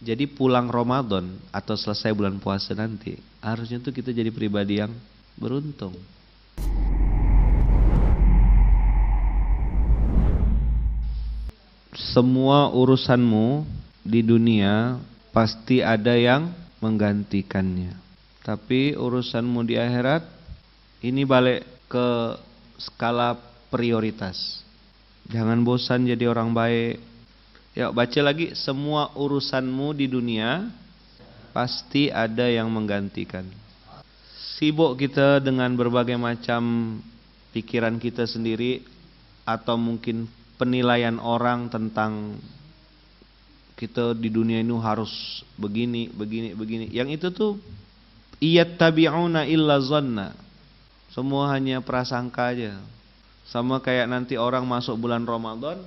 Jadi pulang Ramadan atau selesai bulan puasa nanti, harusnya tuh kita jadi pribadi yang beruntung. Semua urusanmu di dunia pasti ada yang menggantikannya. Tapi urusanmu di akhirat, ini balik ke skala prioritas. Jangan bosan jadi orang baik. Yuk baca lagi, semua urusanmu di dunia pasti ada yang menggantikan. Sibuk kita dengan berbagai macam pikiran kita sendiri atau mungkin penilaian orang tentang kita di dunia ini harus begini. Yang itu tuh iyattabi'una illa zanna. Semua hanya prasangka aja. Sama kayak nanti orang masuk bulan Ramadan,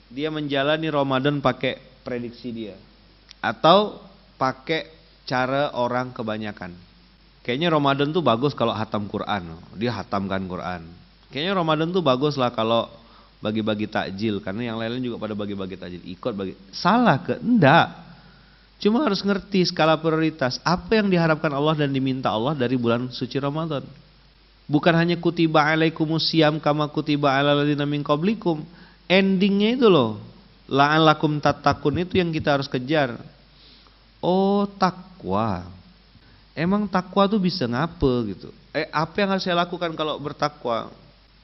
dia menjalani Ramadan pakai prediksi dia atau pakai cara orang kebanyakan. Kayaknya Ramadan tuh bagus kalau hatam Quran. Dia hatamkan Quran. Kayaknya Ramadan tuh bagus lah kalau bagi-bagi takjil, karena yang lain juga pada bagi-bagi takjil, ikut bagi. Salah ke? Enggak. Cuma harus ngerti skala prioritas. Apa yang diharapkan Allah dan diminta Allah dari bulan suci Ramadan. Bukan hanya kutiba alaikumusiyam kama kutiba alal ladzina min qablikum. Endingnya itu loh, la'allakum tattaqun, itu yang kita harus kejar. Oh, takwa. Emang takwa tuh bisa ngapa gitu? Apa yang harus saya lakukan kalau bertakwa?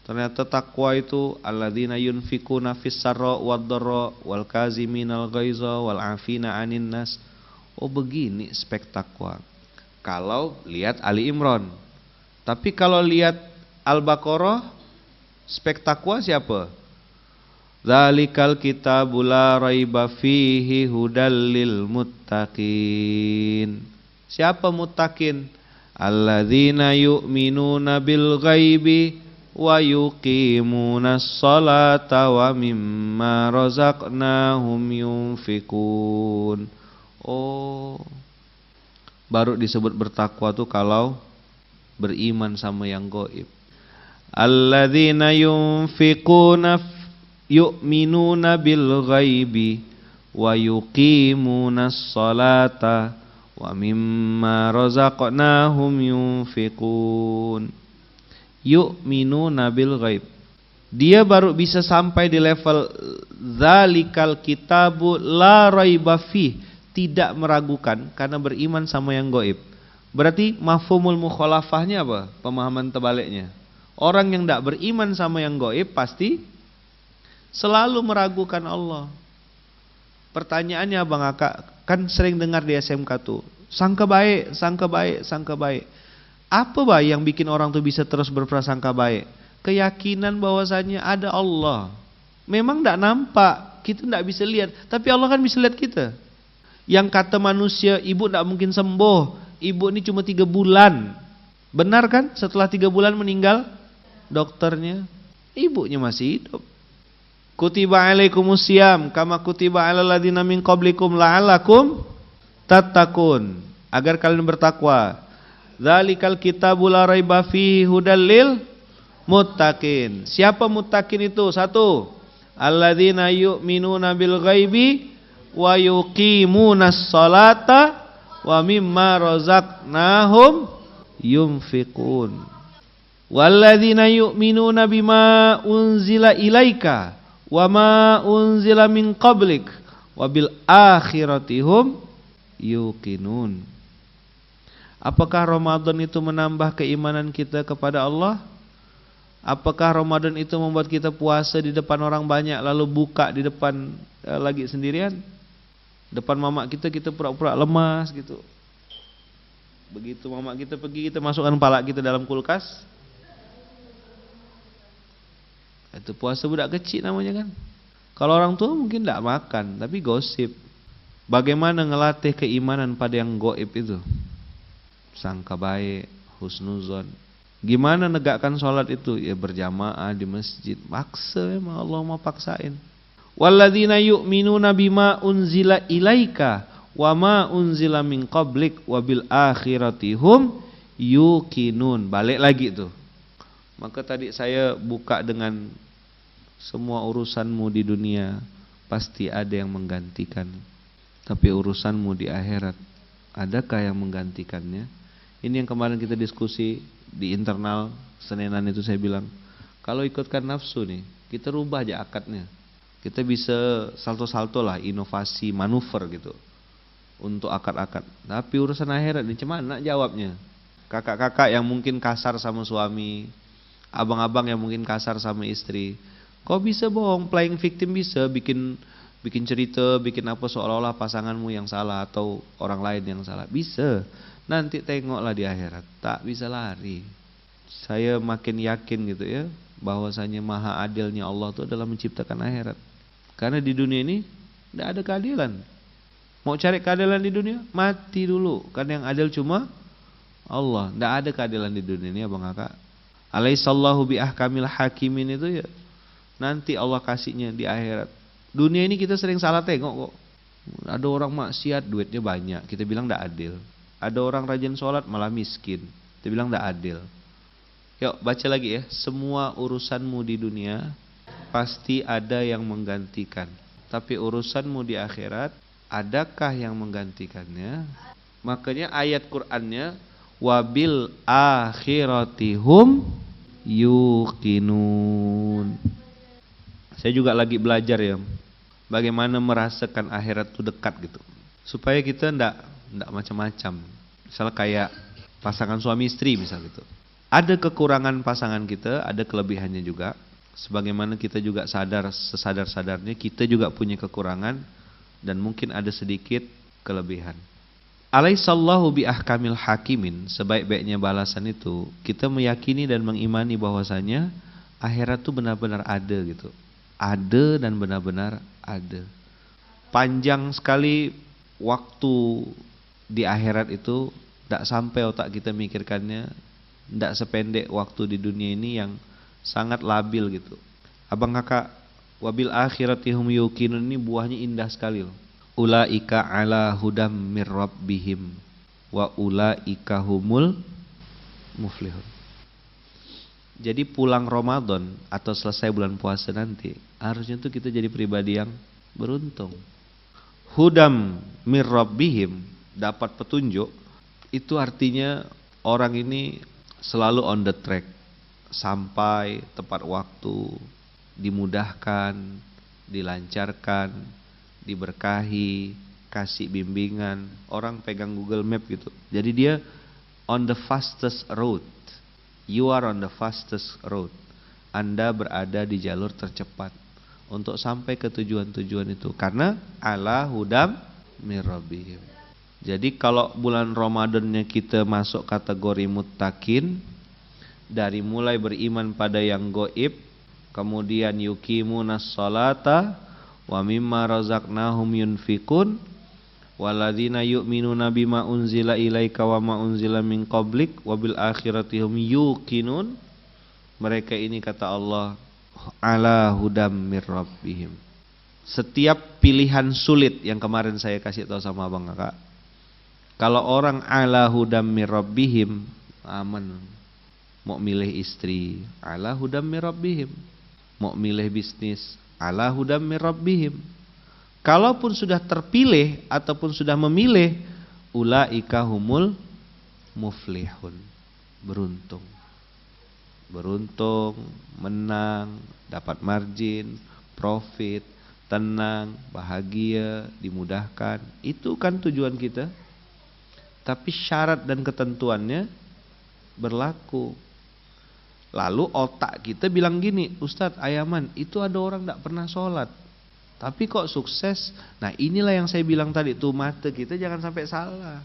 Ternyata takwa itu alladzina yunfikuna fis sarra wad dharra wal kaziminal ghaiza wal afina 'anin nas. Oh, begini spek takwa. Kalau lihat Ali Imran. Tapi kalau lihat Al-Baqarah, spek takwa siapa? Dzalikal kitabul la raiba fihi hudal lil muttaqin. Siapa muttaqin? Alladzina yu'minuna bil ghaibi wa yuqimunas salata wa mimma razaqnahum yunfikun. Oh, baru disebut bertakwa tuh kalau beriman sama yang gaib. Alladzina yu'minuna bil ghaibi wa yuqimunas salata wa mimma razaqnahum yunfikun. Yu'minuna bil ghaib. Dia baru bisa sampai di level zalikal kitabu la raiba fih, tidak meragukan karena beriman sama yang gaib. Berarti mafhumul mukhalafahnya apa? Pemahaman terbaliknya. Orang yang tidak beriman sama yang gaib pasti selalu meragukan Allah. Pertanyaannya Bang Aka, kan sering dengar di SMK tuh, sangka baik, sangka baik, sangka baik. Apa yang bikin orang tuh bisa terus berprasangka baik? Keyakinan bahwasanya ada Allah. Memang tidak nampak, kita tidak bisa lihat, tapi Allah kan bisa lihat kita. Yang kata manusia, ibu tidak mungkin sembuh, ibu ini cuma 3 bulan. Benar kan? Setelah 3 bulan meninggal dokternya, ibunya masih hidup. Kutiba alaikumusiyam kama kutiba alal ladzina min qablikum la'allakum tattaqun, agar kalian bertakwa. Dzalikal kitabul la raiba fihi hudal lil muttaqin. Siapa muttaqin itu? 1, alladzina yu'minuna bil ghaibi wa yuqimunas salata wa mimma razaqnahum yunfiqun. Walladzina yu'minuna bima unzila ilaika wa ma unzila min qablik wa bil akhiratihum yuqinun. Apakah Ramadan itu menambah keimanan kita kepada Allah? Apakah Ramadan itu membuat kita puasa di depan orang banyak lalu buka di depan lagi sendirian? Depan mamak kita pura-pura lemas gitu. Begitu mamak kita pergi, kita masukkan pala kita dalam kulkas. Itu puasa budak kecil namanya kan. Kalau orang tua mungkin tidak makan, tapi gosip. Bagaimana ngelatih keimanan pada yang gaib itu? Sangka baik, husnuzon. Gimana negakkan sholat itu? Ya berjamaah di masjid. Maksa memang, Allah mau paksain. Walladzina yu'minuna bima unzila ilaika wa ma unzila min qablik wa bil akhiratihum yuqinun. Balik lagi tuh. Maka tadi saya buka dengan semua urusanmu di dunia pasti ada yang menggantikan. Tapi urusanmu di akhirat, adakah yang menggantikannya? Ini yang kemarin kita diskusi di internal Seninan itu, saya bilang, kalau ikutkan nafsu nih, kita rubah aja akadnya. Kita bisa salto-salto lah, inovasi, manuver gitu untuk akad-akad. Tapi urusan akhirat ini gimana jawabnya? Kakak-kakak yang mungkin kasar sama suami, abang-abang yang mungkin kasar sama istri, kok bisa bohong, playing victim, bisa bikin cerita, bikin apa seolah-olah pasanganmu yang salah atau orang lain yang salah, bisa. Nanti tengoklah di akhirat, tak bisa lari. Saya makin yakin gitu ya, bahwasanya maha adilnya Allah itu adalah menciptakan akhirat. Karena di dunia ini tidak ada keadilan. Mau cari keadilan di dunia, mati dulu. Karena yang adil cuma Allah. Tidak ada keadilan di dunia ini, abang kakak. Alaihissallahu biahkamil hakimin itu ya, nanti Allah kasihnya di akhirat. Dunia ini kita sering salah tengok kok. Ada orang maksiat duitnya banyak, kita bilang tidak adil. Ada orang rajin sholat malah miskin, kita bilang tidak adil. Yuk baca lagi ya. Semua urusanmu di dunia pasti ada yang menggantikan. Tapi urusanmu di akhirat, adakah yang menggantikannya? Makanya ayat Qur'annya, wabil akhiratihum yuqinun. Saya juga lagi belajar ya, bagaimana merasakan akhirat itu dekat gitu. Supaya kita ndak macam-macam. Misalnya kayak pasangan suami istri misal gitu. Ada kekurangan pasangan kita, ada kelebihannya juga. Sebagaimana kita juga sadar sesadar-sadarnya kita juga punya kekurangan dan mungkin ada sedikit kelebihan. Alaihissallahu biahkamil hakimin, sebaik-baiknya balasan itu kita meyakini dan mengimani bahwasanya akhirat itu benar-benar ada gitu. Ada dan benar-benar ada. Panjang sekali waktu di akhirat itu, tidak sampai otak kita mikirkannya. Tidak sependek waktu di dunia ini yang sangat labil gitu. Abang kakak, wabil akhiratihum yuqinun ini buahnya indah sekali loh. Ulaika ala hudam mir rabbihim wa ulaika humul muflihun. Jadi pulang Ramadan atau selesai bulan puasa nanti, harusnya tuh kita jadi pribadi yang beruntung. Hudam mir rabbihim, dapat petunjuk, itu artinya orang ini selalu on the track, sampai tepat waktu, dimudahkan, dilancarkan, diberkahi, kasih bimbingan. Orang pegang Google Map gitu, jadi dia on the fastest road. You are on the fastest road. Anda berada di jalur tercepat untuk sampai ke tujuan-tujuan itu, karena ala hudam mir rabbihim. Jadi kalau bulan Ramadannya kita masuk kategori muttaqin, dari mulai beriman pada yang goib, kemudian yuqimunas sholata wa mimma razaqnahum yunfikun, walladzina yu'minuna bima unzila ilaika wa ma unzila min qablik wabil akhiratihum yuqinun. Mereka ini kata Allah ala hudam mir rabbihim. Setiap pilihan sulit yang kemarin saya kasih tahu sama abang kakak, kalau orang ala hudam mir rabbihim, aman. Mau milih istri, ala hudam mir rabbihim. Mau milih bisnis, ala hudam mir rabbihim. Kalaupun sudah terpilih ataupun sudah memilih, ulaika humul muflihun. Beruntung. Beruntung, menang, dapat margin, profit, tenang, bahagia, dimudahkan. Itu kan tujuan kita. Tapi syarat dan ketentuannya berlaku. Lalu otak kita bilang gini, Ustadz Ayaman, itu ada orang tidak pernah sholat, tapi kok sukses. Nah inilah yang saya bilang tadi, tuh mata kita jangan sampai salah.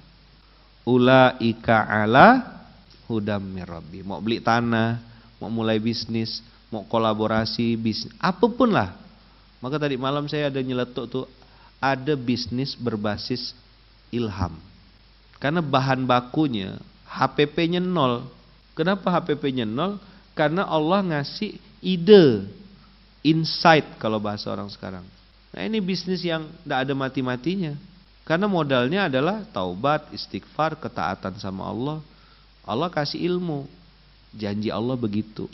Ulaika ala hudam mir rabbi. Mau beli tanah, mau mulai bisnis, mau kolaborasi bisnis, apapun lah. Maka tadi malam saya ada nyeletuk tuh, ada bisnis berbasis ilham. Karena bahan bakunya HPP-nya 0. Kenapa HPP-nya 0? Karena Allah ngasih ide, insight kalau bahasa orang sekarang. Nah ini bisnis yang tidak ada mati-matinya. Karena modalnya adalah taubat, istighfar, ketaatan sama Allah. Allah kasih ilmu. Janji Allah begitu.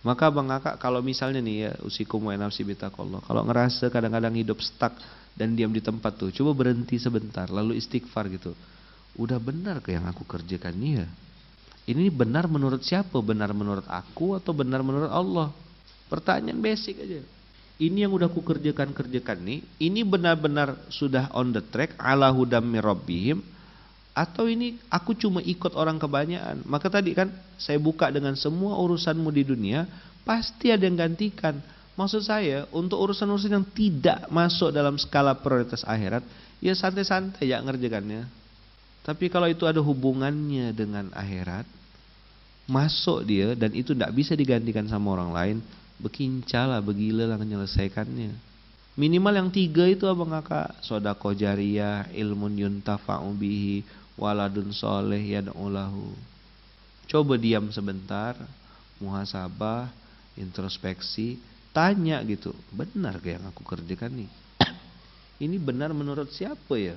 Maka bang kakak, kalau misalnya nih ya, usikum wa nafsi bitaqallah, kalau ngerasa kadang-kadang hidup stuck, dan diam di tempat tuh, coba berhenti sebentar, lalu istighfar gitu. Udah benar ke yang aku kerjakan nih ya? Ini benar menurut siapa? Benar menurut aku atau benar menurut Allah? Pertanyaan basic aja. Ini yang udah aku kerjakan nih, ini benar-benar sudah on the track ala hudam mir rabbihim, atau ini aku cuma ikut orang kebanyakan? Maka tadi kan saya buka dengan semua urusanmu di dunia pasti ada yang gantikan. Maksud saya untuk urusan-urusan yang tidak masuk dalam skala prioritas akhirat, ya santai-santai ya ngerjakannya. Tapi kalau itu ada hubungannya dengan akhirat, masuk dia dan itu tidak bisa digantikan sama orang lain, bekincalah, begilalah menyelesaikannya. Minimal yang 3 itu abang kakak, sodaqah jariyah, ilmun yuntafa'u bihi, waladun soleh yad'ulahu. Coba diam sebentar, muhasabah, introspeksi, tanya gitu, benar ke yang aku kerjakan nih? Ini benar menurut siapa ya?